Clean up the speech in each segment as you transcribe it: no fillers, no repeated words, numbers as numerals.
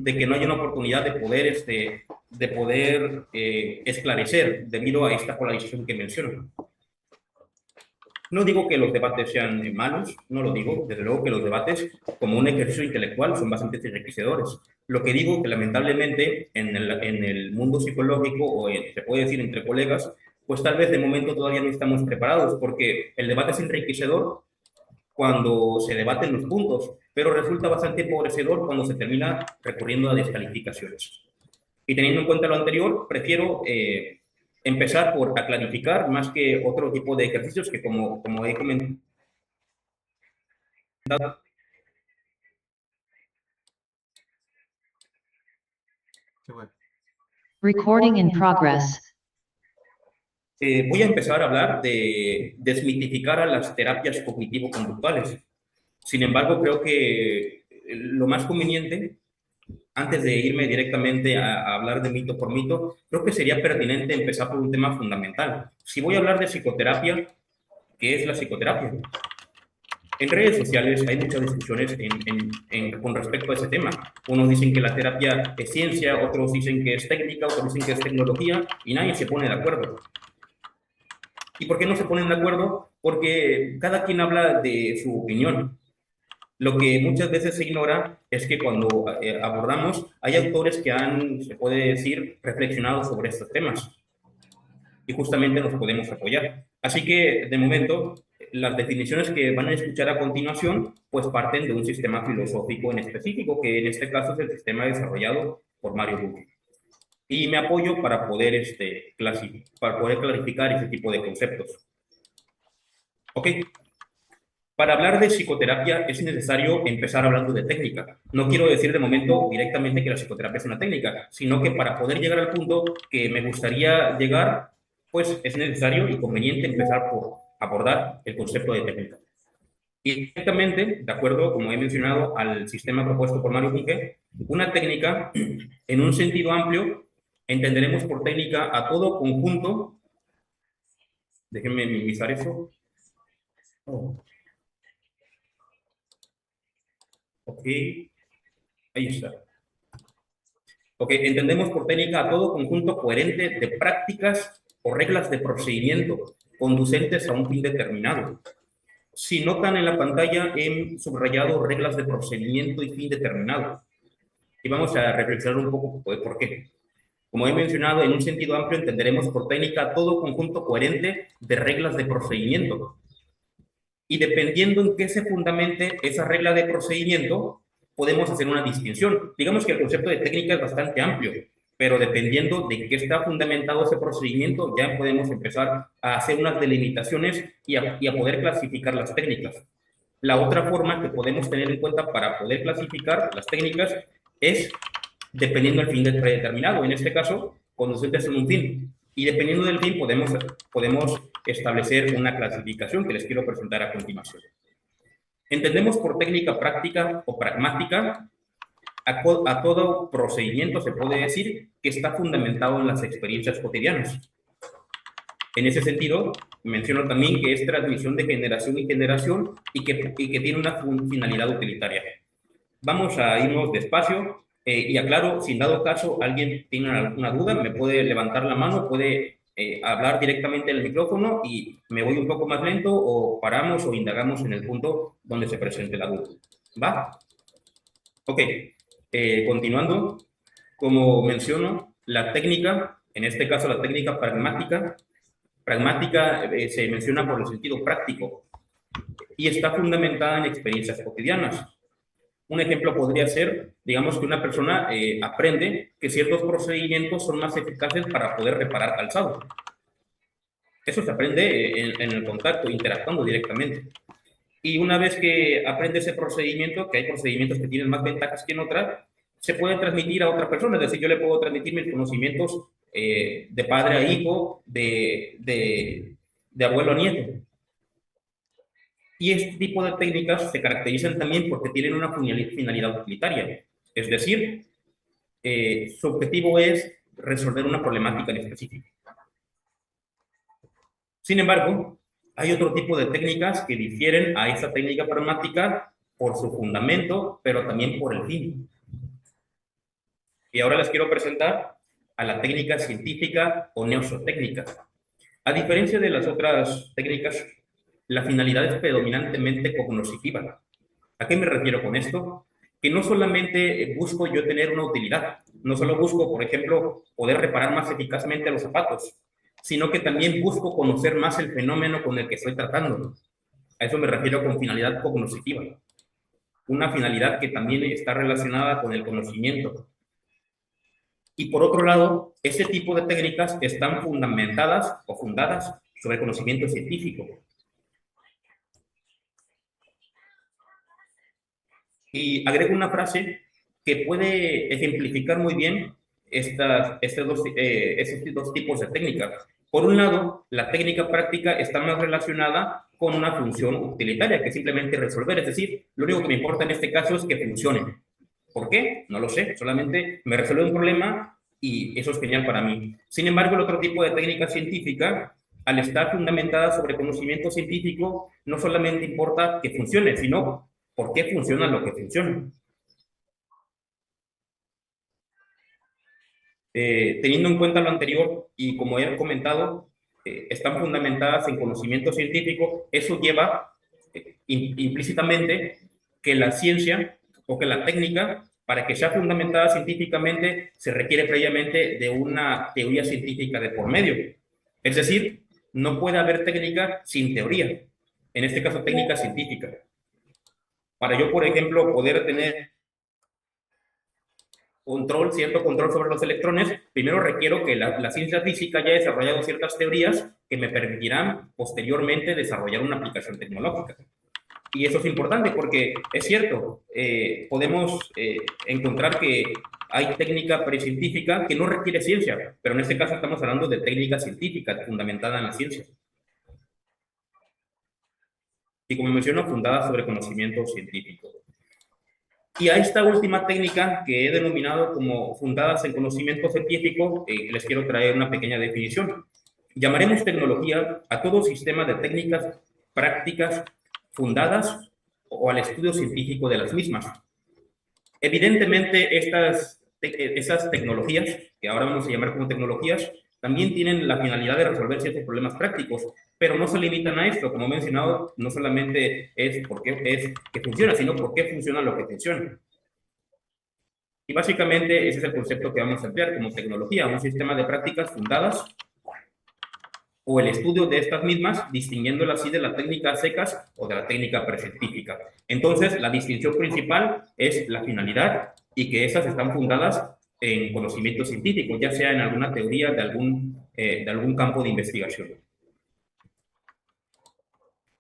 de que no haya una oportunidad de poder esclarecer debido a esta polarización que menciono. No digo que los debates sean malos, no lo digo. Desde luego que los debates, como un ejercicio intelectual, son bastante enriquecedores. Lo que digo que lamentablemente en el mundo psicológico, o se puede decir entre colegas, pues tal vez de momento todavía no estamos preparados, porque el debate es enriquecedor cuando se debaten los puntos, pero resulta bastante empobrecedor cuando se termina recurriendo a descalificaciones. Y teniendo en cuenta lo anterior, prefiero empezar por clarificar más que otro tipo de ejercicios que como he comentado. Recording in progress. Voy a empezar a hablar de desmitificar a las terapias cognitivo-conductuales. Sin embargo, creo que lo más conveniente, antes de irme directamente a hablar de mito por mito, creo que sería pertinente empezar por un tema fundamental. Si voy a hablar de psicoterapia, ¿qué es la psicoterapia? En redes sociales hay muchas discusiones con respecto a ese tema. Unos dicen que la terapia es ciencia, otros dicen que es técnica, otros dicen que es tecnología, y nadie se pone de acuerdo. ¿Y por qué no se ponen de acuerdo? Porque cada quien habla de su opinión. Lo que muchas veces se ignora es que cuando abordamos, hay autores que han, se puede decir, reflexionado sobre estos temas y justamente nos podemos apoyar. Así que, de momento, las definiciones que van a escuchar a continuación, pues parten de un sistema filosófico en específico, que en este caso es el sistema desarrollado por Mario Bucchi. Y me apoyo para poder, para poder clarificar ese tipo de conceptos. Ok. Para hablar de psicoterapia es necesario empezar hablando de técnica. No quiero decir de momento directamente que la psicoterapia es una técnica, sino que para poder llegar al punto que me gustaría llegar, pues es necesario y conveniente empezar por abordar el concepto de técnica. Y directamente, de acuerdo, como he mencionado, al sistema propuesto por Mario Bunge, una técnica, en un sentido amplio, entenderemos por técnica a todo conjunto. Déjenme minimizar eso. Ok, ahí está. Ok, entendemos por técnica a todo conjunto coherente de prácticas o reglas de procedimiento conducentes a un fin determinado. Si notan en la pantalla, he subrayado reglas de procedimiento y fin determinado. Y vamos a reflexionar un poco de por qué. Como he mencionado, en un sentido amplio entenderemos por técnica todo conjunto coherente de reglas de procedimiento. Y dependiendo en qué se fundamente esa regla de procedimiento, podemos hacer una distinción. Digamos que el concepto de técnica es bastante amplio, pero dependiendo de qué está fundamentado ese procedimiento, ya podemos empezar a hacer unas delimitaciones y a poder clasificar las técnicas. La otra forma que podemos tener en cuenta para poder clasificar las técnicas es dependiendo del fin predeterminado. En este caso, conducentes en un fin. Y dependiendo del fin, podemos establecer una clasificación que les quiero presentar a continuación. Entendemos por técnica práctica o pragmática a todo procedimiento, se puede decir, que está fundamentado en las experiencias cotidianas. En ese sentido, menciono también que es transmisión de generación en generación y que tiene una finalidad utilitaria. Vamos a irnos despacio y aclaro, si en dado caso alguien tiene alguna duda, me puede levantar la mano, puede hablar directamente en el micrófono y me voy un poco más lento o paramos o indagamos en el punto donde se presente la duda. ¿Va? Ok, continuando, como menciono, la técnica, en este caso la técnica pragmática se menciona por el sentido práctico y está fundamentada en experiencias cotidianas. Un ejemplo podría ser, digamos que una persona aprende que ciertos procedimientos son más eficaces para poder reparar calzado. Eso se aprende en el contacto, interactuando directamente. Y una vez que aprende ese procedimiento, que hay procedimientos que tienen más ventajas que en otras, se puede transmitir a otra persona. Es decir, yo le puedo transmitir mis conocimientos de padre a hijo, de abuelo a nieto. Y este tipo de técnicas se caracterizan también porque tienen una finalidad utilitaria. Es decir, su objetivo es resolver una problemática en específico. Sin embargo, hay otro tipo de técnicas que difieren a esa técnica pragmática por su fundamento, pero también por el fin. Y ahora les quiero presentar a la técnica científica o neozotécnica. A diferencia de las otras técnicas, la finalidad es predominantemente cognoscitiva. ¿A qué me refiero con esto? Que no solamente busco yo tener una utilidad, no solo busco, por ejemplo, poder reparar más eficazmente los zapatos, sino que también busco conocer más el fenómeno con el que estoy tratando. A eso me refiero con finalidad cognoscitiva. Una finalidad que también está relacionada con el conocimiento. Y por otro lado, este tipo de técnicas están fundamentadas o fundadas sobre conocimiento científico. Y agrego una frase que puede ejemplificar muy bien estos dos tipos de técnicas. Por un lado, la técnica práctica está más relacionada con una función utilitaria, que es simplemente resolver. Es decir, lo único que me importa en este caso es que funcione. ¿Por qué? No lo sé. Solamente me resuelve un problema y eso es genial para mí. Sin embargo, el otro tipo de técnica científica, al estar fundamentada sobre conocimiento científico, no solamente importa que funcione, sino por qué funciona lo que funciona. Teniendo en cuenta lo anterior y como he comentado, están fundamentadas en conocimiento científico, eso lleva implícitamente que la ciencia o que la técnica, para que sea fundamentada científicamente, se requiere previamente de una teoría científica de por medio. Es decir, no puede haber técnica sin teoría, en este caso técnica científica. Para yo, por ejemplo, poder tener cierto control sobre los electrones, primero requiero que la ciencia física haya desarrollado ciertas teorías que me permitirán posteriormente desarrollar una aplicación tecnológica. Y eso es importante porque es cierto, podemos encontrar que hay técnica precientífica que no requiere ciencia, pero en este caso estamos hablando de técnica científica fundamentada en la ciencia. Y como menciono, fundada sobre conocimiento científico. Y a esta última técnica que he denominado como fundadas en conocimiento científico, les quiero traer una pequeña definición. Llamaremos tecnología a todo sistema de técnicas prácticas fundadas o al estudio científico de las mismas. Evidentemente, esas tecnologías, que ahora vamos a llamar como tecnologías, también tienen la finalidad de resolver ciertos problemas prácticos, pero no se limitan a esto. Como he mencionado, no solamente es que funciona, sino por qué funciona lo que funciona. Y básicamente ese es el concepto que vamos a emplear como tecnología, un sistema de prácticas fundadas o el estudio de estas mismas, distinguiéndolas así de la técnica secas o de la técnica precientífica. Entonces, la distinción principal es la finalidad y que esas están fundadas en conocimiento científico, ya sea en alguna teoría de algún campo de investigación.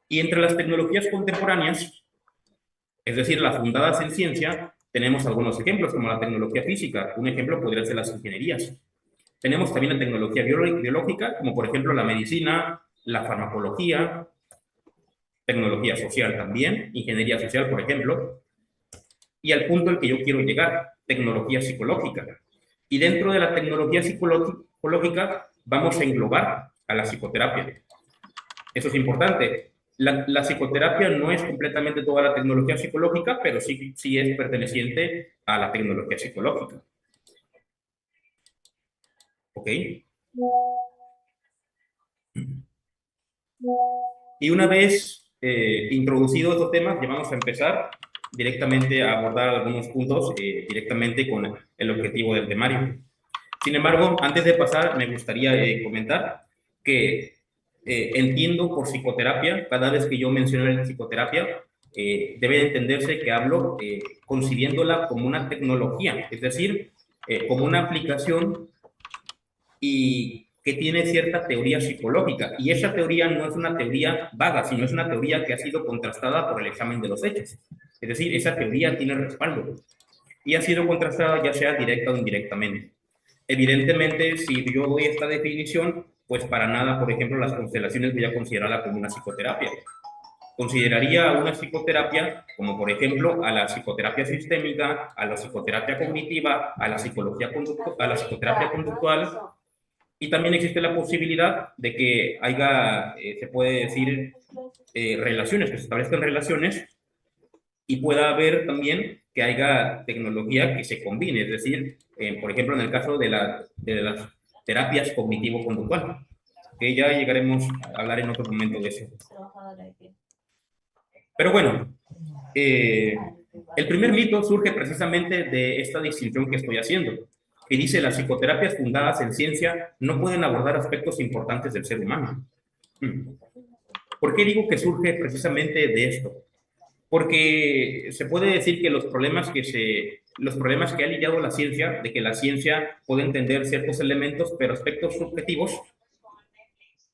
Y entre las tecnologías contemporáneas, es decir, las fundadas en ciencia, tenemos algunos ejemplos, como la tecnología física. Un ejemplo podría ser las ingenierías. Tenemos también la tecnología biológica, como por ejemplo la medicina, la farmacología, tecnología social también, ingeniería social, por ejemplo. Y al punto al que yo quiero llegar, tecnología psicológica. Y dentro de la tecnología psicológica vamos a englobar a la psicoterapia. Eso es importante. La psicoterapia no es completamente toda la tecnología psicológica, pero sí es perteneciente a la tecnología psicológica. ¿Ok? Y una vez introducidos estos temas, ya vamos a empezar directamente a abordar algunos puntos directamente con el objetivo del temario. Sin embargo, antes de pasar, me gustaría comentar que entiendo por psicoterapia, cada vez que yo menciono la psicoterapia, debe entenderse que hablo concibiéndola como una tecnología, es decir, como una aplicación y que tiene cierta teoría psicológica. Y esa teoría no es una teoría vaga, sino es una teoría que ha sido contrastada por el examen de los hechos. Es decir, esa teoría tiene respaldo y ha sido contrastada ya sea directa o indirectamente. Evidentemente, si yo doy esta definición, pues para nada, por ejemplo, las constelaciones voy a considerarla como una psicoterapia. Consideraría una psicoterapia como, por ejemplo, a la psicoterapia sistémica, a la psicoterapia cognitiva, a la psicoterapia conductual. Y también existe la posibilidad de que haya, se puede decir, relaciones, que se establezcan relaciones y pueda haber también que haya tecnología que se combine, es decir, por ejemplo, en el caso de las terapias cognitivo-conductual, que ya llegaremos a hablar en otro momento de eso. Pero bueno, el primer mito surge precisamente de esta distinción que estoy haciendo, que dice las psicoterapias fundadas en ciencia no pueden abordar aspectos importantes del ser humano. ¿Por qué digo que surge precisamente de esto? Porque se puede decir que los problemas que ha lidiado la ciencia, de que la ciencia puede entender ciertos elementos, pero aspectos subjetivos,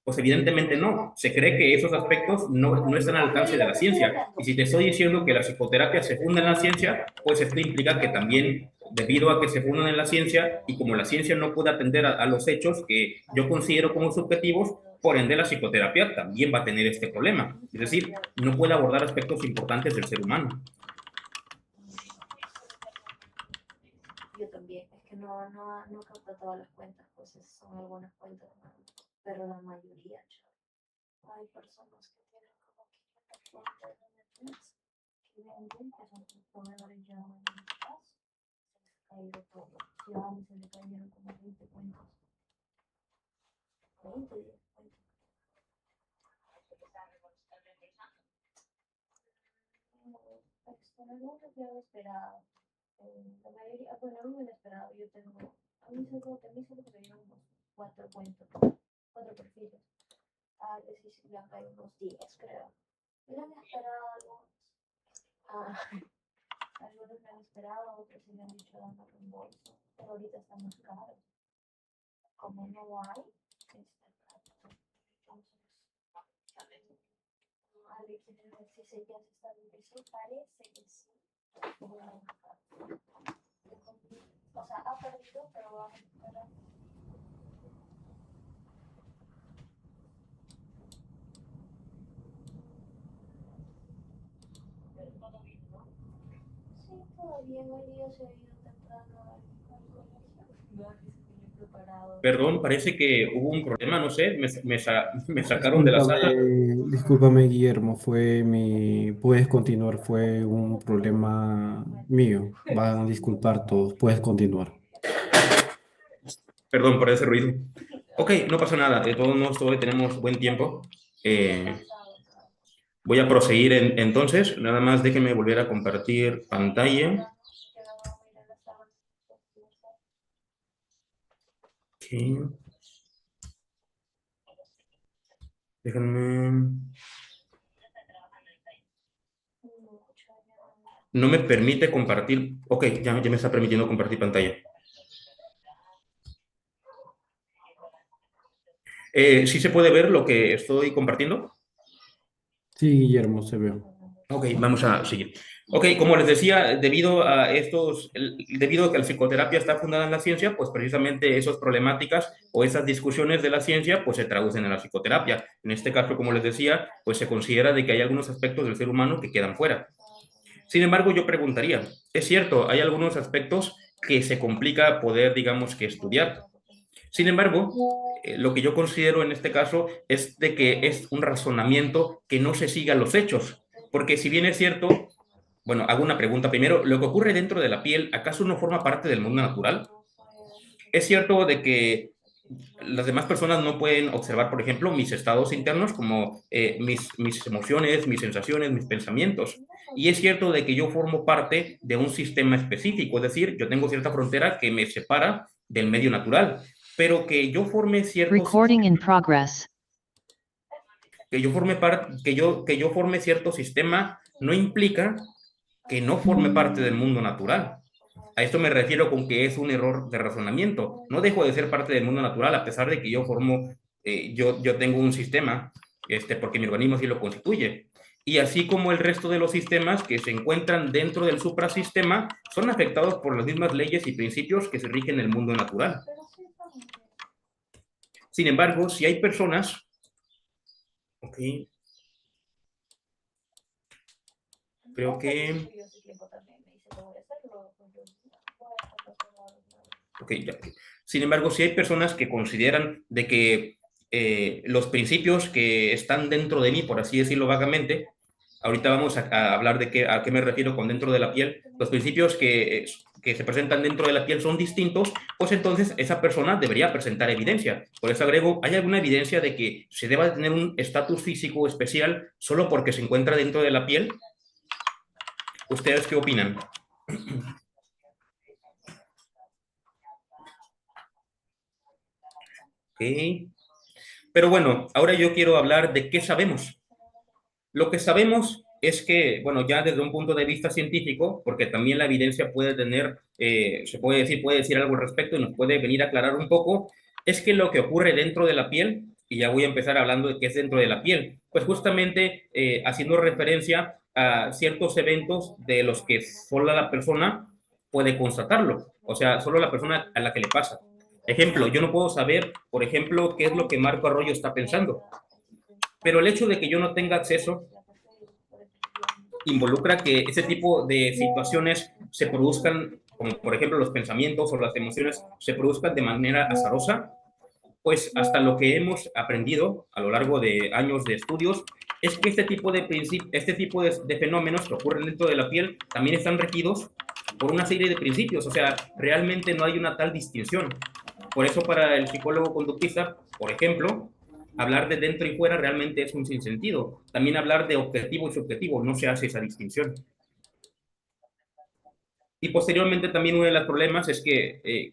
pues evidentemente no. Se cree que esos aspectos no están al alcance de la ciencia. Y si te estoy diciendo que la psicoterapia se funda en la ciencia, pues esto implica que también, debido a que se fundan en la ciencia, y como la ciencia no puede atender a los hechos que yo considero como subjetivos, por ende la psicoterapia también va a tener este problema. Es decir, no puede abordar aspectos importantes del ser humano. Yo también, es que no capta todas las cuentas, pues son algunas cuentas, pero la mayoría, hay personas que tienen como 500 cuentas de Netflix, que venden, que son proveedores ya mayoristas, se les ha caído todo, ya se les cayeron como 20 cuentas. 20, 10 cuentas. Algunos ya lo esperaba. La mayoría, bueno, a mí me lo esperaba. Yo tengo, a mí solo me dieron unos 4 cuentos, 4 perfiles. A veces sí le han caído unos 10, creo. Me lo han esperado algunos. Algunos me han esperado, otros sí me han dicho dando reembolso. Pero ahorita está más caro. Como no hay, está caro. Entonces, Alex, si se ya se estabilizó, parece que sí. O sea, ha perdido, pero va a recuperar. Sí, todo bien. Hoy día se ha ido temprano al colegio. Preparado. Perdón, parece que hubo un problema, no sé, me sacaron de la sala. Discúlpame, Guillermo, puedes continuar, fue un problema mío. Van a disculpar todos, puedes continuar. Perdón por ese ruido. Ok, no pasa nada, de todos modos todavía tenemos buen tiempo. Voy a proseguir entonces, nada más déjenme volver a compartir pantalla. Okay. Déjenme... No me permite compartir... Ok, ya me está permitiendo compartir pantalla. ¿Sí se puede ver lo que estoy compartiendo? Sí, Guillermo, se ve. Ok, vamos a seguir. Ok, como les decía, debido a que la psicoterapia está fundada en la ciencia, pues precisamente esas problemáticas o esas discusiones de la ciencia, pues se traducen en la psicoterapia. En este caso, como les decía, pues se considera de que hay algunos aspectos del ser humano que quedan fuera. Sin embargo, yo preguntaría, es cierto, hay algunos aspectos que se complica poder, digamos, que estudiar. Sin embargo, lo que yo considero en este caso es de que es un razonamiento que no se siga los hechos. Porque si bien es cierto, bueno, hago una pregunta primero, ¿lo que ocurre dentro de la piel, acaso no forma parte del mundo natural? Es cierto de que las demás personas no pueden observar, por ejemplo, mis estados internos como mis emociones, mis sensaciones, mis pensamientos. Y es cierto de que yo formo parte de un sistema específico, es decir, yo tengo cierta frontera que me separa del medio natural, pero que yo forme ciertos... Recording in progress. Que yo forme cierto sistema no implica que no forme parte del mundo natural. A esto me refiero con que es un error de razonamiento. No dejo de ser parte del mundo natural a pesar de que yo yo tengo un sistema, porque mi organismo sí lo constituye. Y así como el resto de los sistemas que se encuentran dentro del suprasistema son afectados por las mismas leyes y principios que se rigen en el mundo natural. Sin embargo, si hay personas... Ok. Creo que... Okay, ya. Sin embargo, si hay personas que consideran de que los principios que están dentro de mí, por así decirlo vagamente, Ahorita vamos a hablar de a qué me refiero con dentro de la piel. Los principios que se presentan dentro de la piel son distintos, pues entonces esa persona debería presentar evidencia. Por eso agrego, ¿hay alguna evidencia de que se deba de tener un estatus físico especial solo porque se encuentra dentro de la piel? ¿Ustedes qué opinan? Ok. Pero bueno, ahora yo quiero hablar de qué sabemos. Lo que sabemos es que, bueno, ya desde un punto de vista científico, porque también la evidencia puede tener, puede decir algo al respecto y nos puede venir a aclarar un poco, es que lo que ocurre dentro de la piel, y ya voy a empezar hablando de qué es dentro de la piel, pues justamente haciendo referencia a ciertos eventos de los que solo la persona puede constatarlo, o sea, solo la persona a la que le pasa. Ejemplo, yo no puedo saber, por ejemplo, qué es lo que Marco Arroyo está pensando, pero el hecho de que yo no tenga acceso involucra que ese tipo de situaciones se produzcan, como por ejemplo los pensamientos o las emociones, se produzcan de manera azarosa, pues hasta lo que hemos aprendido a lo largo de años de estudios es que este tipo de fenómenos que ocurren dentro de la piel también están regidos por una serie de principios, o sea, realmente no hay una tal distinción. Por eso para el psicólogo conductista, por ejemplo, hablar de dentro y fuera realmente es un sinsentido. También hablar de objetivo y subjetivo, no se hace esa distinción. Y posteriormente también uno de los problemas es que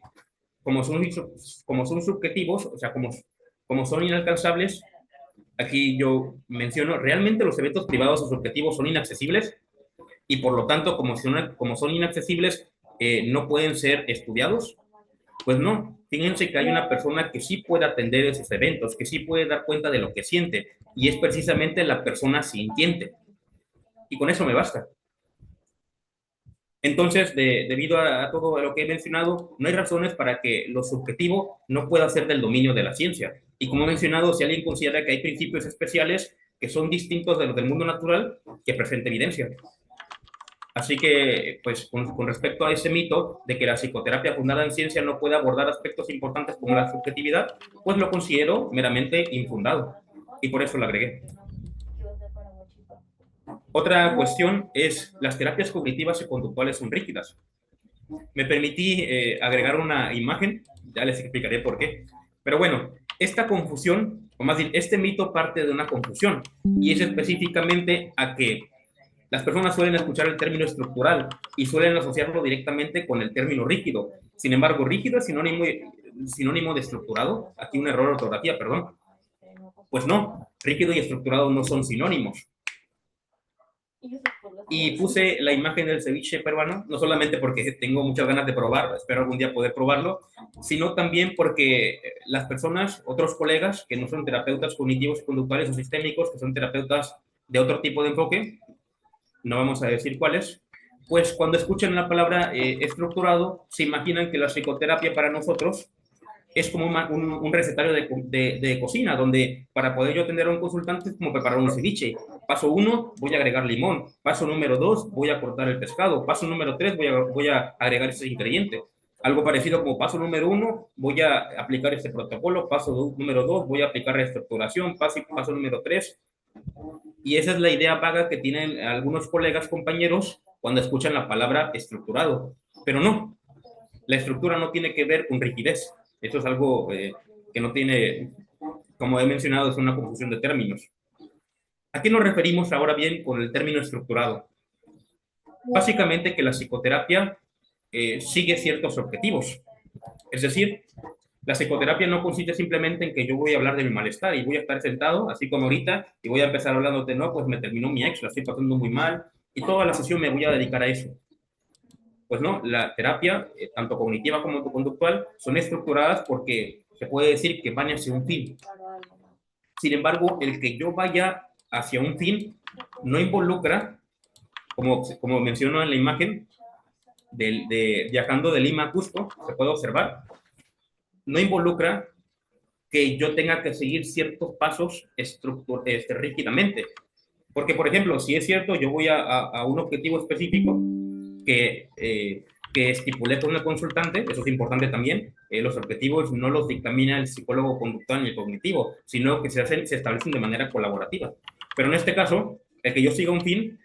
como son subjetivos, o sea, como son inalcanzables, aquí yo menciono, realmente los eventos privados o subjetivos son inaccesibles y por lo tanto, como son inaccesibles, no pueden ser estudiados. Pues no, fíjense que hay una persona que sí puede atender esos eventos, que sí puede dar cuenta de lo que siente, y es precisamente la persona sintiente. Y con eso me basta. Entonces, debido a todo lo que he mencionado, no hay razones para que lo subjetivo no pueda ser del dominio de la ciencia. Y como he mencionado, si alguien considera que hay principios especiales que son distintos de los del mundo natural, que presente evidencia. Así que, pues, con respecto a ese mito de que la psicoterapia fundada en ciencia no puede abordar aspectos importantes como la subjetividad, pues lo considero meramente infundado. Y por eso lo agregué. Otra cuestión es, las terapias cognitivas y conductuales son rígidas. Me permití agregar una imagen, ya les explicaré por qué. Pero bueno, esta confusión, o más bien, este mito parte de una confusión, y es específicamente a que las personas suelen escuchar el término estructural y suelen asociarlo directamente con el término rígido. Sin embargo, rígido es sinónimo de estructurado. Aquí un error de ortografía, perdón. Pues no, rígido y estructurado no son sinónimos. Y puse la imagen del ceviche peruano, no solamente porque tengo muchas ganas de probarlo, espero algún día poder probarlo, sino también porque las personas, otros colegas que no son terapeutas cognitivos, conductuales o sistémicos, que son terapeutas de otro tipo de enfoque, no vamos a decir cuáles, pues cuando escuchan la palabra estructurado, se imaginan que la psicoterapia para nosotros es como un recetario de cocina, donde para poder yo atender a un consultante es como preparar un ceviche. Paso 1, voy a agregar limón. Paso número 2, voy a cortar el pescado. Paso número 3, voy a agregar ese ingrediente. Algo parecido como paso número 1, voy a aplicar este protocolo. Paso número 2, voy a aplicar la estructuración. Paso número 3. Y esa es la idea vaga que tienen algunos colegas, compañeros, cuando escuchan la palabra estructurado. Pero no, la estructura no tiene que ver con rigidez. Esto es algo que no tiene, como he mencionado, es una confusión de términos. ¿A qué nos referimos ahora bien con el término estructurado? Básicamente que la psicoterapia sigue ciertos objetivos. Es decir, la psicoterapia no consiste simplemente en que yo voy a hablar de mi malestar y voy a estar sentado, así como ahorita, y voy a empezar hablando de, no, pues me terminó mi ex, la estoy pasando muy mal, y toda la sesión me voy a dedicar a eso. Pues no, la terapia, tanto cognitiva como conductual, son estructuradas porque se puede decir que van hacia un fin. Sin embargo, el que yo vaya hacia un fin no involucra, como menciono en la imagen, viajando de Lima a Cusco, se puede observar, no involucra que yo tenga que seguir ciertos pasos rígidamente. Porque, por ejemplo, si es cierto, yo voy a un objetivo específico, que estipulé con el consultante, eso es importante también, los objetivos no los dictamina el psicólogo conductual ni el cognitivo, sino que se establecen de manera colaborativa. Pero en este caso, El que yo siga un fin,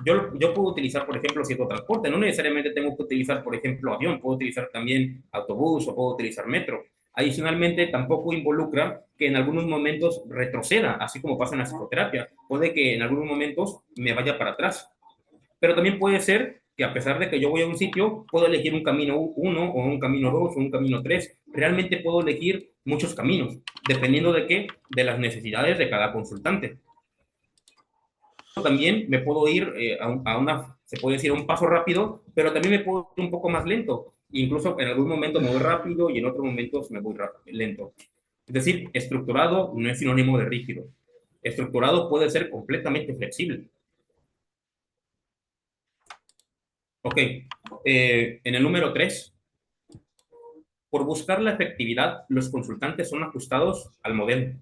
yo puedo utilizar, por ejemplo, cierto transporte. No necesariamente tengo que utilizar, por ejemplo, avión. Puedo utilizar también autobús o puedo utilizar metro. Adicionalmente, tampoco involucra que en algunos momentos retroceda, así como pasa en la psicoterapia. Puede que en algunos momentos me vaya para atrás. Pero también puede ser que a pesar de que yo voy a un sitio, puedo elegir un camino 1 o un camino 2 o un camino 3. Realmente puedo elegir muchos caminos, dependiendo de qué, de las necesidades de cada consultante. También me puedo ir se puede decir, a un paso rápido, pero también me puedo ir un poco más lento. Incluso en algún momento me voy rápido y en otros momentos me voy lento. Es decir, estructurado no es sinónimo de rígido. Estructurado puede ser completamente flexible. Ok, en el número 3, por buscar la efectividad, los consultantes son ajustados al modelo.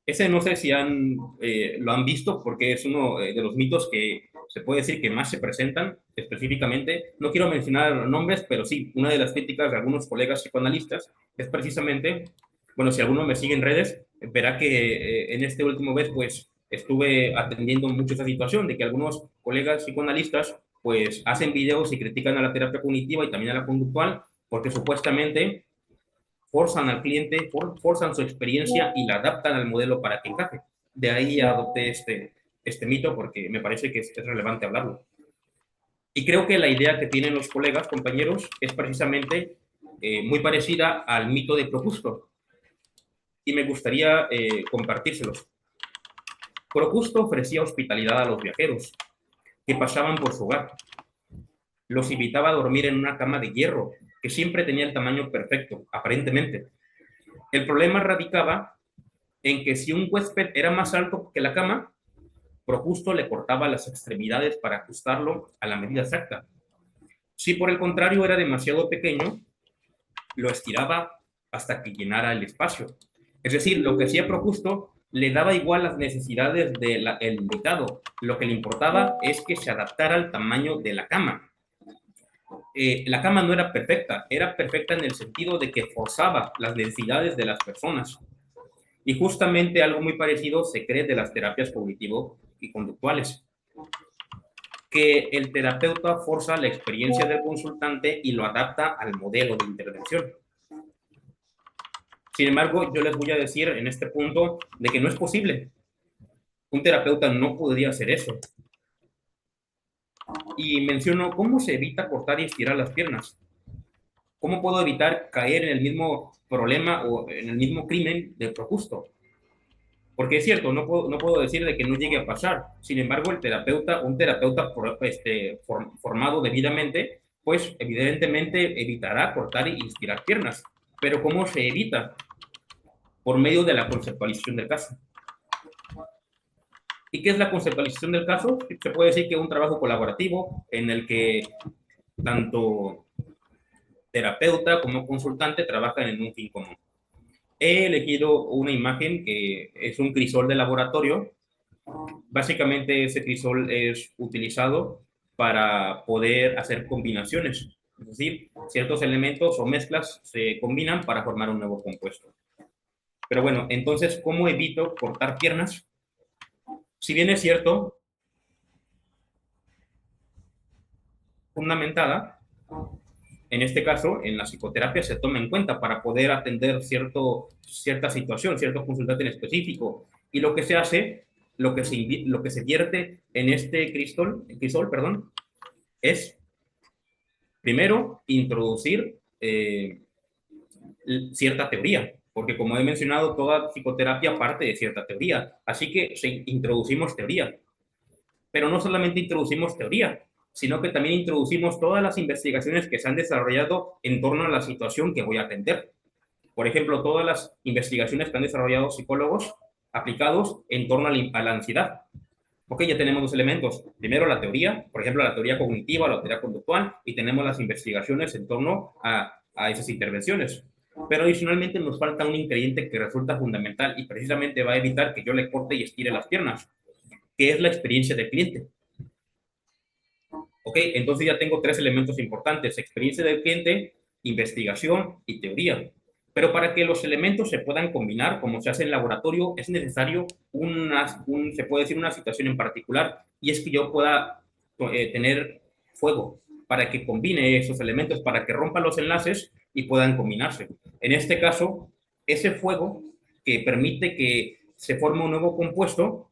Ese no sé si lo han visto porque es uno de los mitos que se puede decir que más se presentan específicamente. No quiero mencionar nombres, pero sí, una de las críticas de algunos colegas psicoanalistas es precisamente, bueno, si alguno me sigue en redes, verá que en este último mes, pues, estuve atendiendo mucho esa situación de que algunos colegas psicoanalistas, pues, hacen videos y critican a la terapia cognitiva y también a la conductual porque supuestamente forzan al cliente, forzan su experiencia y la adaptan al modelo para que encaje. De ahí adopté este mito porque me parece que es relevante hablarlo. Y creo que la idea que tienen los colegas, compañeros, es precisamente muy parecida al mito de Procusto. Y me gustaría compartírselos. Procusto ofrecía hospitalidad a los viajeros que pasaban por su hogar. Los invitaba a dormir en una cama de hierro que siempre tenía el tamaño perfecto, aparentemente. El problema radicaba en que si un huésped era más alto que la cama, Procusto le cortaba las extremidades para ajustarlo a la medida exacta. Si por el contrario era demasiado pequeño, lo estiraba hasta que llenara el espacio. Es decir, lo que hacía Procusto le daba igual las necesidades del invitado. Lo que le importaba es que se adaptara al tamaño de la cama. La cama no era perfecta en el sentido de que forzaba las necesidades de las personas. Y justamente algo muy parecido se cree de las terapias cognitivo y conductuales, que el terapeuta forza la experiencia del consultante y lo adapta al modelo de intervención. Sin embargo, yo les voy a decir en este punto de que no es posible. Un terapeuta no podría hacer eso. Y menciono cómo se evita cortar y estirar las piernas. ¿Cómo puedo evitar caer en el mismo problema o en el mismo crimen de Procusto? Porque es cierto, no puedo decir de que no llegue a pasar. Sin embargo, un terapeuta formado debidamente, pues evidentemente evitará cortar y estirar piernas. Pero ¿cómo se evita? Por medio de la conceptualización del caso. ¿Y qué es la conceptualización del caso? Se puede decir que es un trabajo colaborativo en el que tanto terapeuta como consultante trabajan en un fin común. He elegido una imagen que es un crisol de laboratorio. Básicamente ese crisol es utilizado para poder hacer combinaciones, es decir, ciertos elementos o mezclas se combinan para formar un nuevo compuesto. Pero bueno, entonces, ¿cómo evito cortar piernas? Si bien es cierto, fundamentada, en este caso, en la psicoterapia se toma en cuenta para poder atender cierta situación, cierto consultante en específico. Y lo que se hace, lo que se vierte en este crisol, perdón, es primero introducir cierta teoría, porque como he mencionado, toda psicoterapia parte de cierta teoría, así que introducimos teoría. Pero no solamente introducimos teoría, sino que también introducimos todas las investigaciones que se han desarrollado en torno a la situación que voy a atender. Por ejemplo, todas las investigaciones que han desarrollado psicólogos aplicados en torno a la ansiedad. Ok, ya tenemos dos elementos. Primero, la teoría, por ejemplo, la teoría cognitiva, la teoría conductual, y tenemos las investigaciones en torno a esas intervenciones. Pero adicionalmente nos falta un ingrediente que resulta fundamental y precisamente va a evitar que yo le corte y estire las piernas, que es la experiencia del cliente. Ok, entonces ya tengo tres elementos importantes: experiencia del cliente, investigación y teoría. Pero para que los elementos se puedan combinar, como se hace en laboratorio, es necesario se puede decir una situación en particular, y es que yo pueda tener fuego para que combine esos elementos, para que rompa los enlaces y puedan combinarse. En este caso, ese fuego que permite que se forme un nuevo compuesto,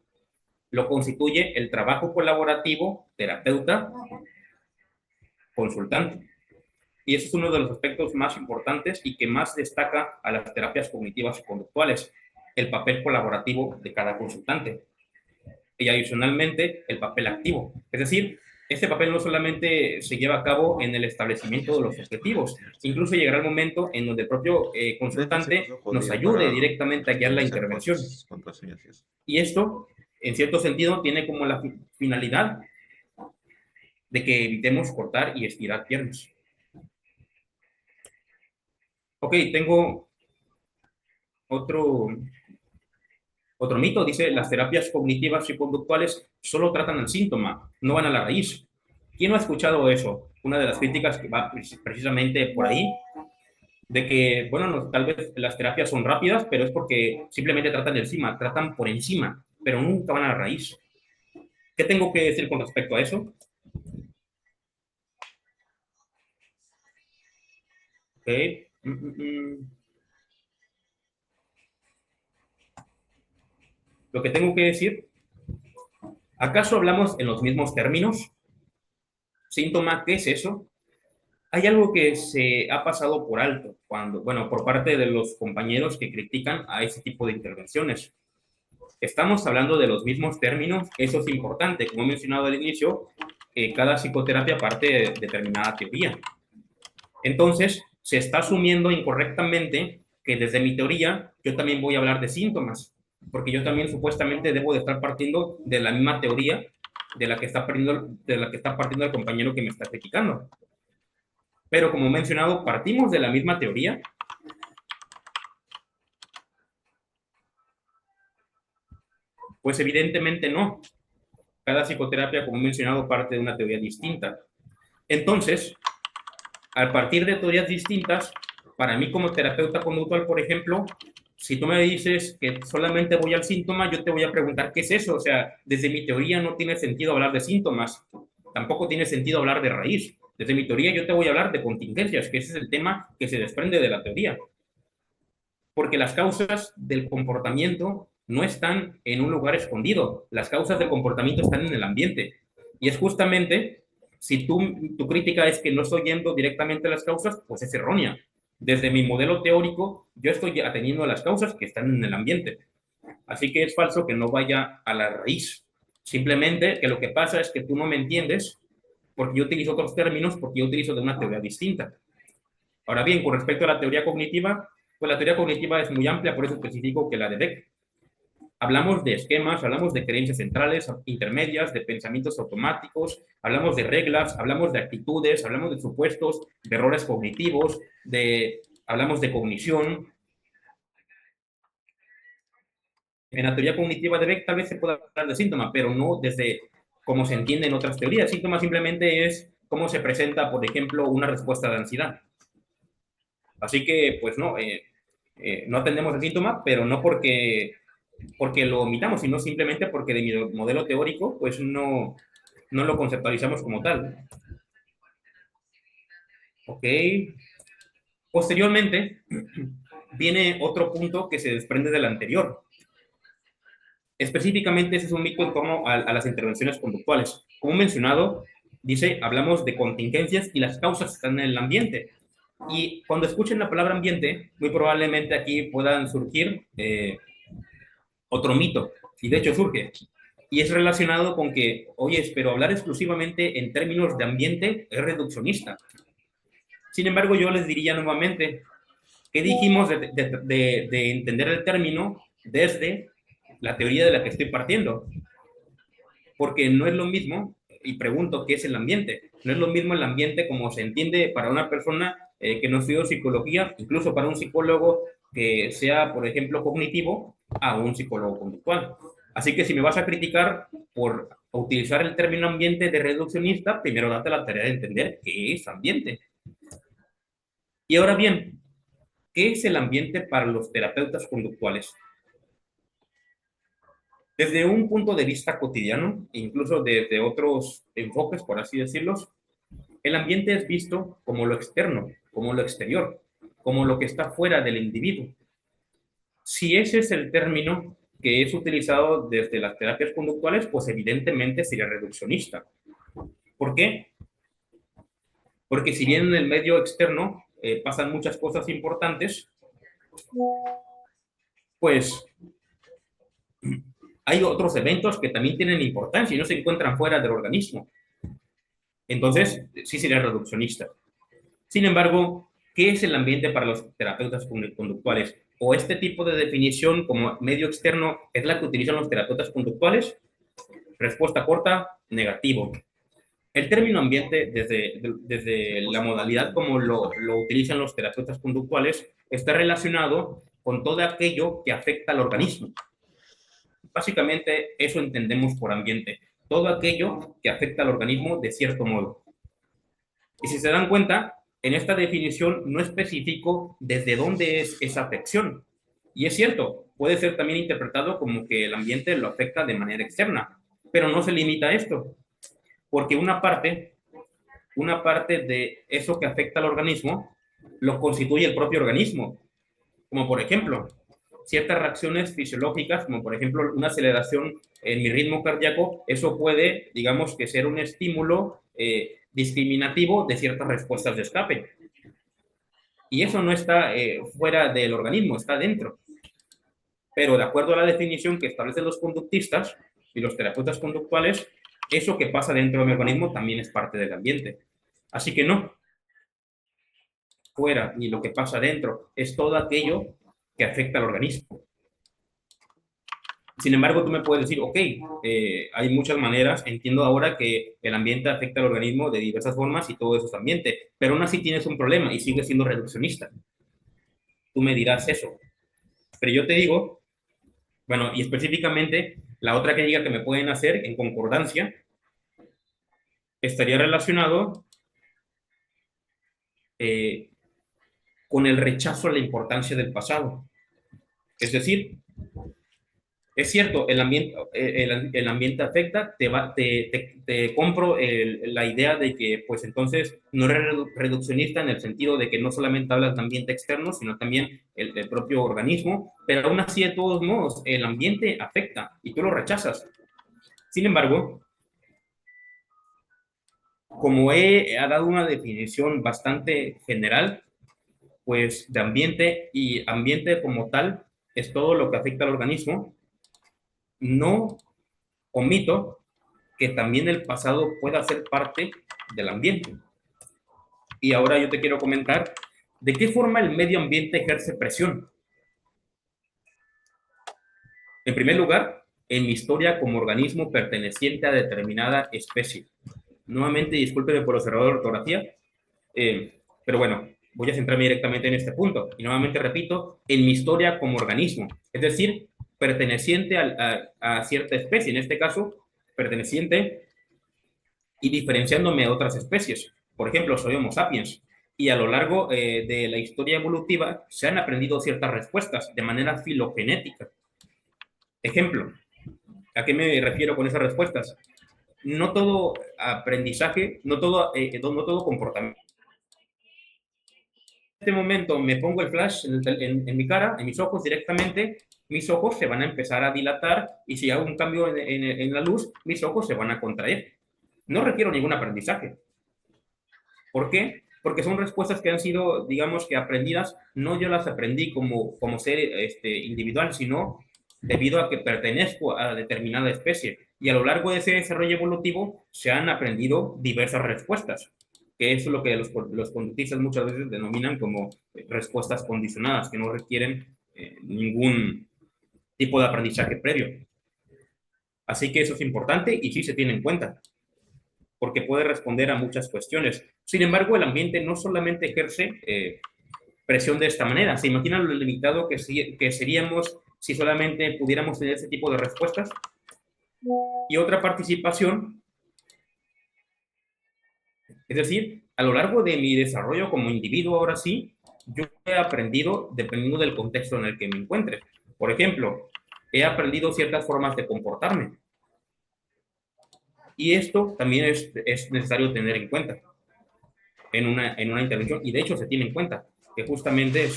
lo constituye el trabajo colaborativo terapeuta-consultante. Y ese es uno de los aspectos más importantes y que más destaca a las terapias cognitivas y conductuales, el papel colaborativo de cada consultante. Y adicionalmente, el papel activo. Es decir, este papel no solamente se lleva a cabo en el establecimiento de los objetivos, incluso llegará el momento en donde el propio consultante nos ayude directamente a guiar la intervención. Y esto, en cierto sentido, tiene como la finalidad de que evitemos cortar y estirar piernas. Ok, tengo otro mito. Dice, las terapias cognitivas y conductuales solo tratan el síntoma, no van a la raíz. ¿Quién no ha escuchado eso? Una de las críticas que va precisamente por ahí, de que, bueno, no, tal vez las terapias son rápidas, pero es porque simplemente tratan por encima, pero nunca van a la raíz. ¿Qué tengo que decir con respecto a eso? Ok. Lo que tengo que decir, ¿acaso hablamos en los mismos términos? Síntoma, ¿qué es eso? Hay algo que se ha pasado por alto por parte de los compañeros que critican a ese tipo de intervenciones. Estamos hablando de los mismos términos, eso es importante. Como he mencionado al inicio, cada psicoterapia parte de determinada teoría. Entonces, se está asumiendo incorrectamente que desde mi teoría yo también voy a hablar de síntomas, porque yo también supuestamente debo de estar partiendo de la misma teoría de la que está partiendo el compañero que me está criticando. Pero como he mencionado, ¿partimos de la misma teoría? Pues evidentemente no. Cada psicoterapia, como he mencionado, parte de una teoría distinta. Entonces, al partir de teorías distintas, para mí como terapeuta conductual, por ejemplo, si tú me dices que solamente voy al síntoma, yo te voy a preguntar qué es eso. O sea, desde mi teoría no tiene sentido hablar de síntomas, tampoco tiene sentido hablar de raíz. Desde mi teoría yo te voy a hablar de contingencias, que ese es el tema que se desprende de la teoría. Porque las causas del comportamiento no están en un lugar escondido, las causas del comportamiento están en el ambiente. Y es justamente, si tu crítica es que no estoy yendo directamente a las causas, pues es errónea. Desde mi modelo teórico, yo estoy atendiendo a las causas que están en el ambiente. Así que es falso que no vaya a la raíz. Simplemente que lo que pasa es que tú no me entiendes porque yo utilizo otros términos, porque yo utilizo de una teoría distinta. Ahora bien, con respecto a la teoría cognitiva, pues la teoría cognitiva es muy amplia, por eso especifico que la de Beck. Hablamos de esquemas, hablamos de creencias centrales, intermedias, de pensamientos automáticos, hablamos de reglas, hablamos de actitudes, hablamos de supuestos, de errores cognitivos, hablamos de cognición. En la teoría cognitiva de Beck tal vez se pueda hablar de síntoma, pero no desde como se entiende en otras teorías. Síntoma simplemente es cómo se presenta, por ejemplo, una respuesta de ansiedad. Así que, pues no, no atendemos el síntoma, pero no porque lo omitamos, sino simplemente porque de mi modelo teórico, pues no lo conceptualizamos como tal. Ok. Posteriormente, viene otro punto que se desprende del anterior. Específicamente, ese es un mito en torno a las intervenciones conductuales. Como mencionado, hablamos de contingencias y las causas están en el ambiente. Y cuando escuchen la palabra ambiente, muy probablemente aquí puedan surgir otro mito, y de hecho surge, y es relacionado con que, oye, pero hablar exclusivamente en términos de ambiente es reduccionista. Sin embargo, yo les diría nuevamente, ¿qué dijimos de entender el término desde la teoría de la que estoy partiendo? Porque no es lo mismo, y pregunto, ¿qué es el ambiente? No es lo mismo el ambiente como se entiende para una persona que no estudió psicología, incluso para un psicólogo que sea, por ejemplo, cognitivo, a un psicólogo conductual. Así que si me vas a criticar por utilizar el término ambiente de reduccionista, primero date la tarea de entender qué es ambiente. Y ahora bien, ¿qué es el ambiente para los terapeutas conductuales? Desde un punto de vista cotidiano, incluso desde otros enfoques, por así decirlos, el ambiente es visto como lo externo, como lo exterior, como lo que está fuera del individuo. Si ese es el término que es utilizado desde las terapias conductuales, pues evidentemente sería reduccionista. ¿Por qué? Porque si bien en el medio externo pasan muchas cosas importantes, pues hay otros eventos que también tienen importancia y no se encuentran fuera del organismo. Entonces, sí sería reduccionista. Sin embargo, ¿qué es el ambiente para los terapeutas conductuales? ¿O este tipo de definición como medio externo es la que utilizan los terapeutas conductuales? Respuesta corta, negativo. El término ambiente, desde la modalidad como lo utilizan los terapeutas conductuales, está relacionado con todo aquello que afecta al organismo. Básicamente, eso entendemos por ambiente. Todo aquello que afecta al organismo de cierto modo. Y si se dan cuenta, en esta definición no especifico desde dónde es esa afección. Y es cierto, puede ser también interpretado como que el ambiente lo afecta de manera externa, pero no se limita a esto, porque una parte de eso que afecta al organismo lo constituye el propio organismo, como por ejemplo, ciertas reacciones fisiológicas, como por ejemplo una aceleración en mi ritmo cardíaco, eso puede, digamos, que ser un estímulo discriminativo de ciertas respuestas de escape. Y eso no está fuera del organismo, está dentro. Pero de acuerdo a la definición que establecen los conductistas y los terapeutas conductuales, eso que pasa dentro de mi organismo también es parte del ambiente. Así que no, fuera ni lo que pasa dentro, es todo aquello que afecta al organismo. Sin embargo, tú me puedes decir, ok, hay muchas maneras, entiendo ahora que el ambiente afecta al organismo de diversas formas y todo eso es ambiente, pero aún así tienes un problema y sigues siendo reduccionista. Tú me dirás eso. Pero yo te digo, bueno, y específicamente, la otra que diga que me pueden hacer en concordancia estaría relacionado eh, con el rechazo a la importancia del pasado. Es decir, es cierto, el ambiente afecta, te compro la idea de que, pues entonces, no eres reduccionista en el sentido de que no solamente hablas de ambiente externo, sino también el propio organismo, pero aún así, de todos modos, el ambiente afecta y tú lo rechazas. Sin embargo, como he dado una definición bastante general, pues de ambiente y ambiente como tal es todo lo que afecta al organismo, no omito que también el pasado pueda ser parte del ambiente. Y ahora yo te quiero comentar de qué forma el medio ambiente ejerce presión. En primer lugar, en mi historia como organismo perteneciente a determinada especie. Nuevamente, discúlpeme por los errores de ortografía, pero bueno, voy a centrarme directamente en este punto. Y nuevamente repito, en mi historia como organismo, es decir, perteneciente a cierta especie, en este caso, perteneciente y diferenciándome de otras especies. Por ejemplo, soy Homo sapiens y a lo largo de la historia evolutiva se han aprendido ciertas respuestas de manera filogenética. Ejemplo, ¿a qué me refiero con esas respuestas? No todo aprendizaje, no todo comportamiento. En este momento me pongo el flash en mi cara, en mis ojos directamente, mis ojos se van a empezar a dilatar y si hago un cambio en la luz, mis ojos se van a contraer. No requiero ningún aprendizaje. ¿Por qué? Porque son respuestas que han sido, digamos que aprendidas, no yo las aprendí como ser individual, sino debido a que pertenezco a determinada especie. Y a lo largo de ese desarrollo evolutivo se han aprendido diversas respuestas, que es lo que los conductistas muchas veces denominan como respuestas condicionadas, que no requieren ningún tipo de aprendizaje previo. Así que eso es importante y sí se tiene en cuenta, porque puede responder a muchas cuestiones. Sin embargo, el ambiente no solamente ejerce presión de esta manera. ¿Se imaginan lo limitado que seríamos si solamente pudiéramos tener ese tipo de respuestas? Y otra participación, es decir, a lo largo de mi desarrollo como individuo, ahora sí, yo he aprendido dependiendo del contexto en el que me encuentre. Por ejemplo, he aprendido ciertas formas de comportarme. Y esto también es necesario tener en cuenta en una intervención, y de hecho se tiene en cuenta, que justamente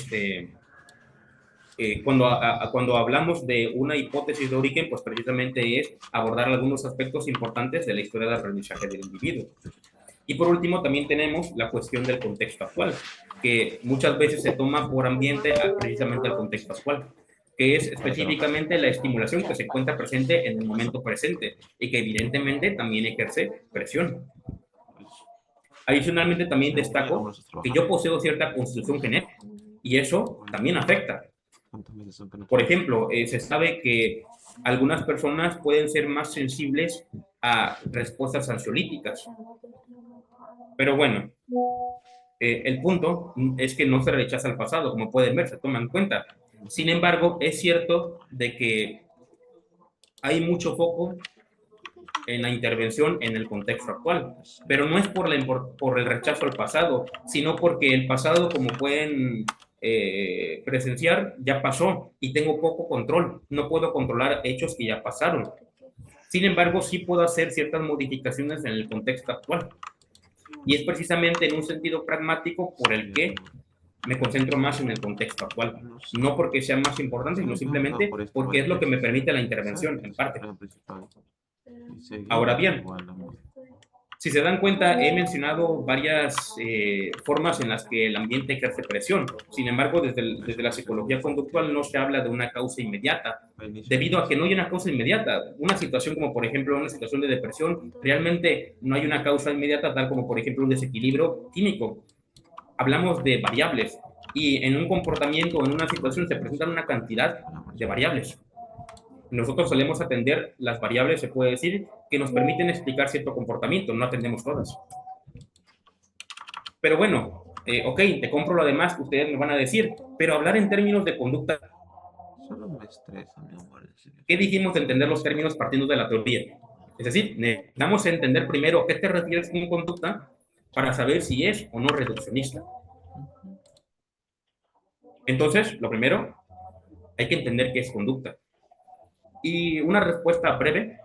cuando hablamos de una hipótesis de origen, pues precisamente es abordar algunos aspectos importantes de la historia de aprendizaje del individuo. Y por último, también tenemos la cuestión del contexto actual, que muchas veces se toma por ambiente precisamente el contexto actual, que es específicamente la estimulación que se encuentra presente en el momento presente y que evidentemente también ejerce presión. Adicionalmente, también destaco que yo poseo cierta constitución genética y eso también afecta. Por ejemplo, se sabe que algunas personas pueden ser más sensibles a respuestas ansiolíticas. Pero bueno, el punto es que no se rechaza el pasado, como pueden ver, se toma en cuenta. Sin embargo, es cierto de que hay mucho foco en la intervención en el contexto actual, pero no es por el rechazo al pasado, sino porque el pasado, como pueden presenciar, ya pasó y tengo poco control, no puedo controlar hechos que ya pasaron. Sin embargo, sí puedo hacer ciertas modificaciones en el contexto actual. Y es precisamente en un sentido pragmático por el que me concentro más en el contexto actual. No porque sea más importante, sino simplemente porque es lo que me permite la intervención, en parte. Ahora bien, si se dan cuenta, he mencionado varias formas en las que el ambiente ejerce presión. Sin embargo, desde la psicología conductual no se habla de una causa inmediata, debido a que no hay una causa inmediata. Una situación como, por ejemplo, una situación de depresión, realmente no hay una causa inmediata, tal como, por ejemplo, un desequilibrio químico. Hablamos de variables y en un comportamiento o en una situación se presentan una cantidad de variables. Nosotros solemos atender las variables, se puede decir, que nos permiten explicar cierto comportamiento, no atendemos todas. Pero bueno, ok, te compro lo demás, ustedes me van a decir, pero hablar en términos de conducta, Solo me estresa, mi amor. ¿qué dijimos de entender los términos partiendo de la teoría? Es decir, necesitamos entender primero a qué te refieres con conducta para saber si es o no reduccionista. Entonces, lo primero, hay que entender qué es conducta. Y una respuesta breve,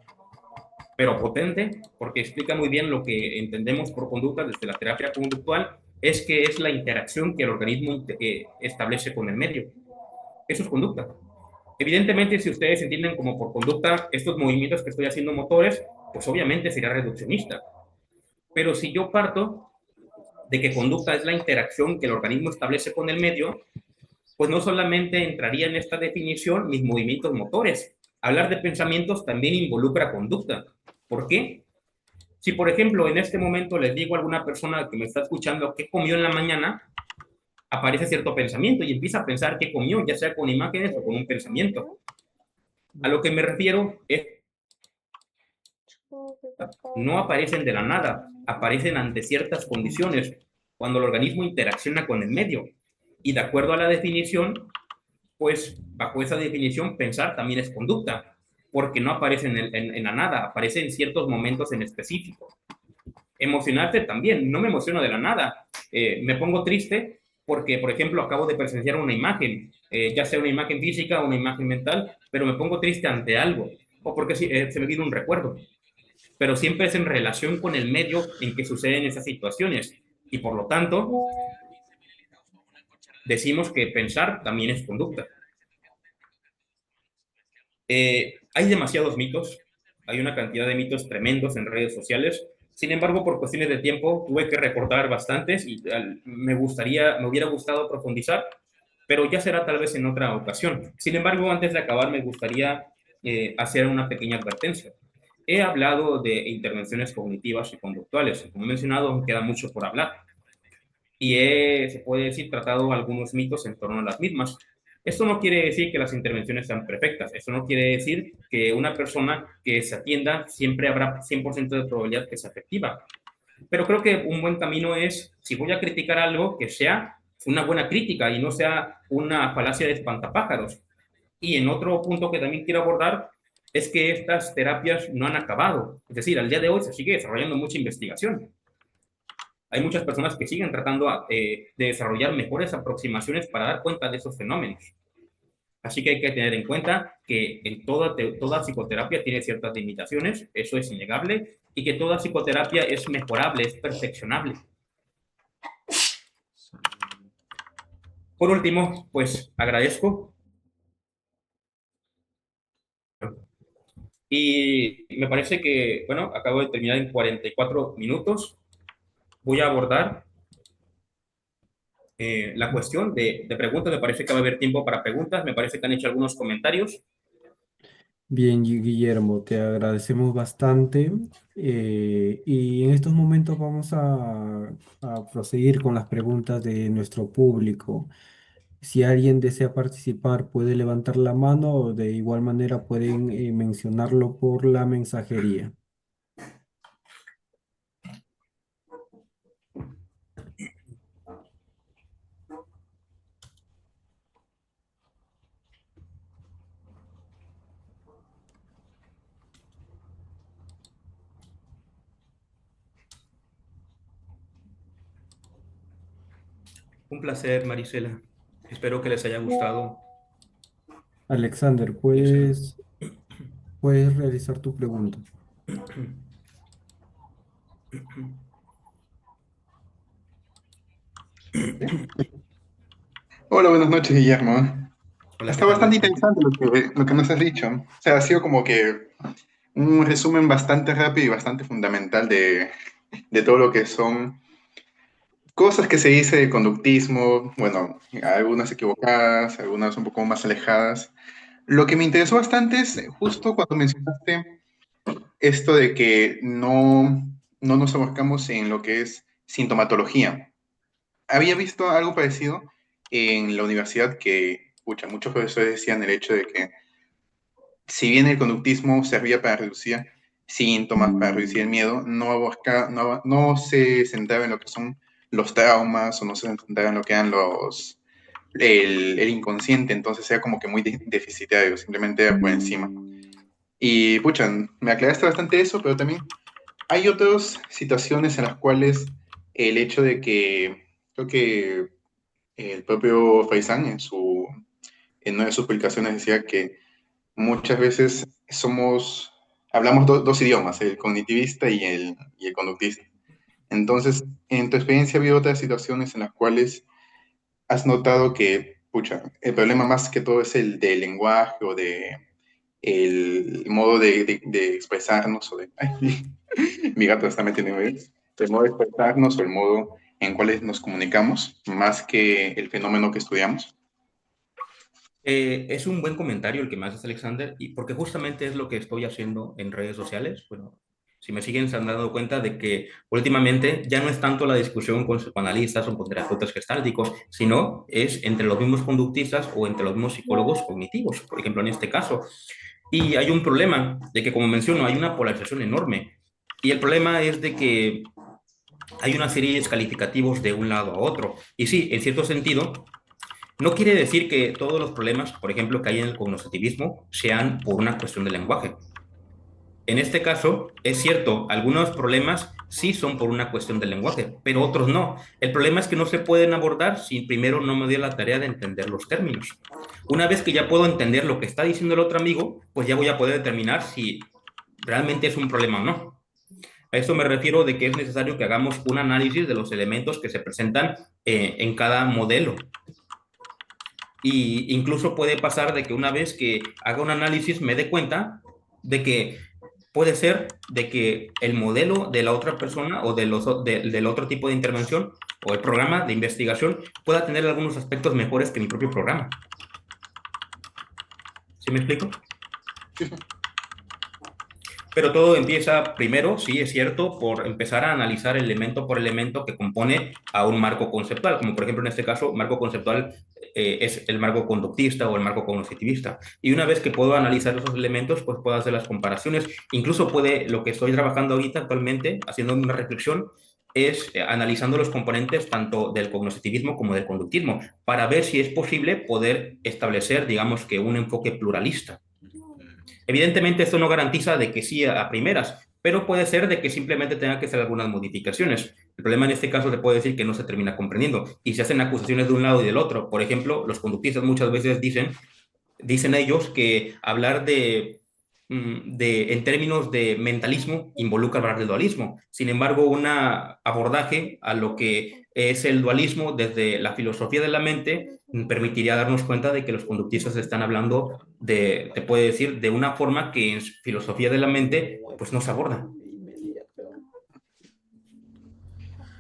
pero potente, porque explica muy bien lo que entendemos por conducta desde la terapia conductual, es que es la interacción que el organismo establece con el medio. Eso es conducta. Evidentemente, si ustedes entienden como por conducta estos movimientos que estoy haciendo motores, pues obviamente sería reduccionista. Pero si yo parto de que conducta es la interacción que el organismo establece con el medio, pues no solamente entraría en esta definición mis movimientos motores. Hablar de pensamientos también involucra conducta. ¿Por qué? Si, por ejemplo, en este momento les digo a alguna persona que me está escuchando qué comió en la mañana, aparece cierto pensamiento y empieza a pensar qué comió, ya sea con imágenes o con un pensamiento. A lo que me refiero es no aparecen de la nada, aparecen ante ciertas condiciones, cuando el organismo interacciona con el medio. Y de acuerdo a la definición, pues bajo esa definición pensar también es conducta, porque no aparece en la nada, aparece en ciertos momentos en específico. Emocionarte también, no me emociono de la nada, me pongo triste porque, por ejemplo, acabo de presenciar una imagen, ya sea una imagen física o una imagen mental, pero me pongo triste ante algo, o porque se me viene un recuerdo, pero siempre es en relación con el medio en que suceden esas situaciones, y por lo tanto, decimos que pensar también es conducta. Hay demasiados mitos, hay una cantidad de mitos tremendos en redes sociales. Sin embargo, por cuestiones de tiempo, tuve que recordar bastantes y me hubiera gustado profundizar, pero ya será tal vez en otra ocasión. Sin embargo, antes de acabar, me gustaría hacer una pequeña advertencia. He hablado de intervenciones cognitivas y conductuales. Como he mencionado, queda mucho por hablar. Y se puede decir, tratado algunos mitos en torno a las mismas. Esto no quiere decir que las intervenciones sean perfectas. Esto no quiere decir que una persona que se atienda siempre habrá 100% de probabilidad que sea efectiva. Pero creo que un buen camino es, si voy a criticar algo, que sea una buena crítica y no sea una falacia de espantapájaros. Y en otro punto que también quiero abordar es que estas terapias no han acabado. Es decir, al día de hoy se sigue desarrollando mucha investigación. Hay muchas personas que siguen tratando de desarrollar mejores aproximaciones para dar cuenta de esos fenómenos. Así que hay que tener en cuenta que en toda psicoterapia tiene ciertas limitaciones, eso es innegable, y que toda psicoterapia es mejorable, es perfeccionable. Por último, pues agradezco. Y me parece que, bueno, acabo de terminar en 44 minutos. Voy a abordar la cuestión de preguntas. Me parece que va a haber tiempo para preguntas. Me parece que han hecho algunos comentarios. Bien, Guillermo, te agradecemos bastante. Y en estos momentos vamos a proseguir con las preguntas de nuestro público. Si alguien desea participar, puede levantar la mano o de igual manera pueden mencionarlo por la mensajería. Un placer, Marisela. Espero que les haya gustado. Alexander, Excelente. puedes realizar tu pregunta. Hola, buenas noches, Guillermo. Hola, ¿qué Está tal, bastante Alexander? interesante lo que nos has dicho. O sea, ha sido como que un resumen bastante rápido y bastante fundamental de todo lo que son cosas que se dice de conductismo, bueno, algunas equivocadas, algunas un poco más alejadas. Lo que me interesó bastante es justo cuando mencionaste esto de que no nos abarcamos en lo que es sintomatología. Había visto algo parecido en la universidad que, pucha, muchos profesores decían el hecho de que si bien el conductismo servía para reducir síntomas, para reducir el miedo, no se centraba en lo que son los traumas o no se centraba en lo que eran el inconsciente, entonces era como que muy deficitario, simplemente era por encima. Y pucha, me aclaraste bastante eso, pero también hay otras situaciones en las cuales el hecho de que, creo que el propio Faisán en una de sus publicaciones decía que muchas veces hablamos dos idiomas, el cognitivista y el conductista. Entonces, en tu experiencia ha habido otras situaciones en las cuales has notado que, pucha, el problema más que todo es el del lenguaje o de el modo de expresarnos o de... Ay, mi gato está metiendo en el modo de expresarnos o el modo en cuales nos comunicamos, más que el fenómeno que estudiamos. Es un buen comentario el que me haces, Alexander, y porque justamente es lo que estoy haciendo en redes sociales. Bueno, si me siguen, se han dado cuenta de que últimamente ya no es tanto la discusión con psicoanalistas o con terapeutas gestálticos, sino es entre los mismos conductistas o entre los mismos psicólogos cognitivos, por ejemplo, en este caso. Y hay un problema de que, como menciono, hay una polarización enorme. Y el problema es de que hay una serie de descalificativos de un lado a otro. Y sí, en cierto sentido, no quiere decir que todos los problemas, por ejemplo, que hay en el cognitivismo, sean por una cuestión de lenguaje. En este caso, es cierto, algunos problemas sí son por una cuestión de lenguaje, pero otros no. El problema es que no se pueden abordar si primero no me dio la tarea de entender los términos. Una vez que ya puedo entender lo que está diciendo el otro amigo, pues ya voy a poder determinar si realmente es un problema o no. A esto me refiero de que es necesario que hagamos un análisis de los elementos que se presentan en cada modelo. Y incluso puede pasar de que una vez que haga un análisis me dé cuenta de que puede ser de que el modelo de la otra persona o del otro tipo de intervención o el programa de investigación pueda tener algunos aspectos mejores que mi propio programa. ¿Sí me explico? Pero todo empieza primero, sí, es cierto, por empezar a analizar elemento por elemento que compone a un marco conceptual, como por ejemplo en este caso, marco conceptual es el marco conductista o el marco cognitivista. Y una vez que puedo analizar esos elementos, pues puedo hacer las comparaciones. Incluso lo que estoy trabajando ahorita actualmente, haciendo una reflexión, es analizando los componentes tanto del cognitivismo como del conductismo, para ver si es posible poder establecer, digamos que un enfoque pluralista. Evidentemente, esto no garantiza de que sí a primeras, pero puede ser de que simplemente tenga que hacer algunas modificaciones. El problema en este caso se puede decir que no se termina comprendiendo y se hacen acusaciones de un lado y del otro. Por ejemplo, los conductistas muchas veces dicen ellos que hablar en términos de mentalismo involucra hablar del dualismo. Sin embargo, un abordaje a lo que es el dualismo desde la filosofía de la mente permitiría darnos cuenta de que los conductistas están hablando te puede decir, de una forma que en filosofía de la mente pues no se aborda.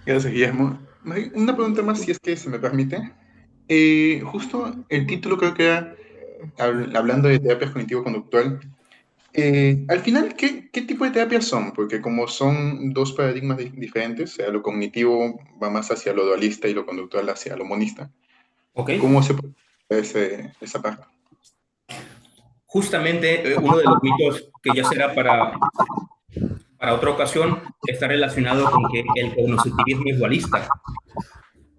Gracias, Guillermo. Una pregunta más, si es que se me permite. Justo el título creo que era hablando de terapia cognitivo-conductual. Al final, ¿qué tipo de terapias son? Porque como son dos paradigmas diferentes, o sea, lo cognitivo va más hacia lo dualista y lo conductual hacia lo monista. ¿Ok? ¿Cómo se puede ver esa parte? Justamente uno de los mitos que ya será para otra ocasión está relacionado con que el cognitivismo es dualista.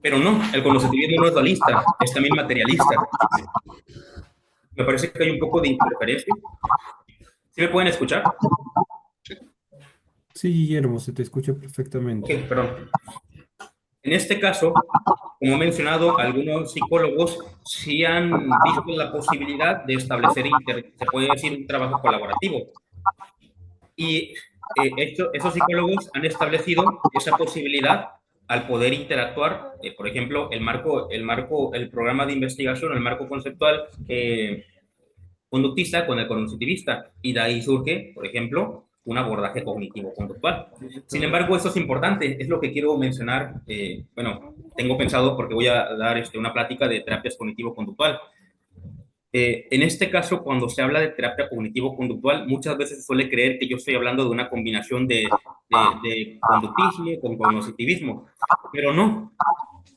Pero no, el cognitivismo no es dualista, es también materialista. Me parece que hay un poco de interferencia. ¿Sí me pueden escuchar? Sí, Guillermo, se te escucha Ok, perfectamente. perdón. En este caso, como he mencionado, algunos psicólogos sí han visto la posibilidad de establecer, se puede decir, un trabajo colaborativo. Y esos psicólogos han establecido esa posibilidad al poder interactuar, por ejemplo, el programa de investigación, el marco conceptual conductista con el cognitivista. Y de ahí surge, por ejemplo, un abordaje cognitivo-conductual. Sin embargo, eso es importante, es lo que quiero mencionar. Bueno, tengo pensado porque voy a dar una plática de terapias cognitivo-conductual. En este caso, cuando se habla de terapia cognitivo-conductual, muchas veces se suele creer que yo estoy hablando de una combinación de conductismo con cognitivismo, pero no.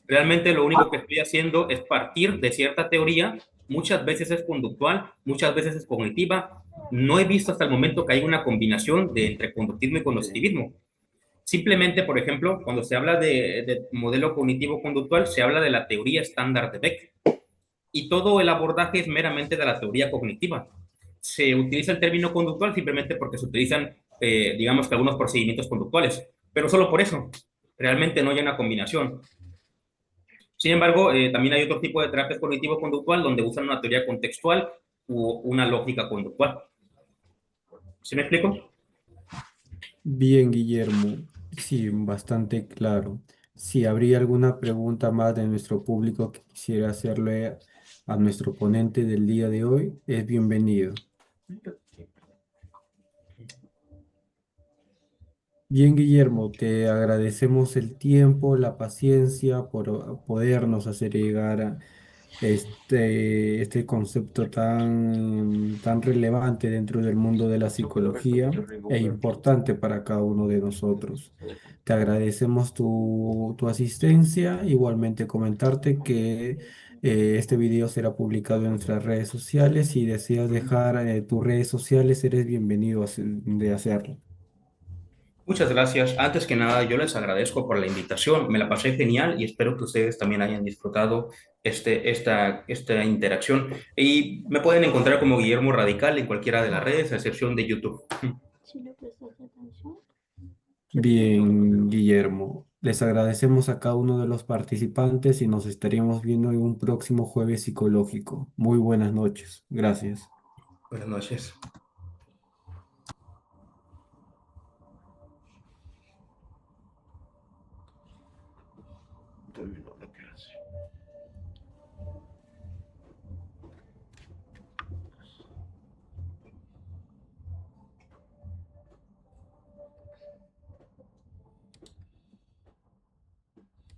Realmente lo único que estoy haciendo es partir de cierta teoría, muchas veces es conductual, muchas veces es cognitiva. No he visto hasta el momento que haya una combinación entre conductismo y cognitivismo. Simplemente, por ejemplo, cuando se habla de modelo cognitivo-conductual, se habla de la teoría estándar de Beck y todo el abordaje es meramente de la teoría cognitiva. Se utiliza el término conductual simplemente porque se utilizan, digamos que algunos procedimientos conductuales, pero solo por eso. Realmente no hay una combinación. Sin embargo, también hay otro tipo de terapia cognitivo-conductual donde usan una teoría contextual u una lógica conductual. ¿Sí me explico? Bien, Guillermo. Sí, bastante claro. Si habría alguna pregunta más de nuestro público que quisiera hacerle a nuestro ponente del día de hoy, es bienvenido. Bien, Guillermo, te agradecemos el tiempo, la paciencia por podernos hacer llegar a este concepto tan relevante dentro del mundo de la psicología e importante para cada uno de nosotros. Te agradecemos tu asistencia. Igualmente comentarte que este video será publicado en nuestras redes sociales. Si deseas dejar tus redes sociales, eres bienvenido de hacerlo. Muchas gracias. Antes que nada, yo les agradezco por la invitación. Me la pasé genial y espero que ustedes también hayan disfrutado esta interacción. Y me pueden encontrar como Guillermo Radical en cualquiera de las redes, a excepción de YouTube. Si le prestaste atención. Bien, Guillermo, les agradecemos a cada uno de los participantes y nos estaríamos viendo en un próximo jueves psicológico. Muy buenas noches. Gracias. Buenas noches. Estoy viendo lo que hace.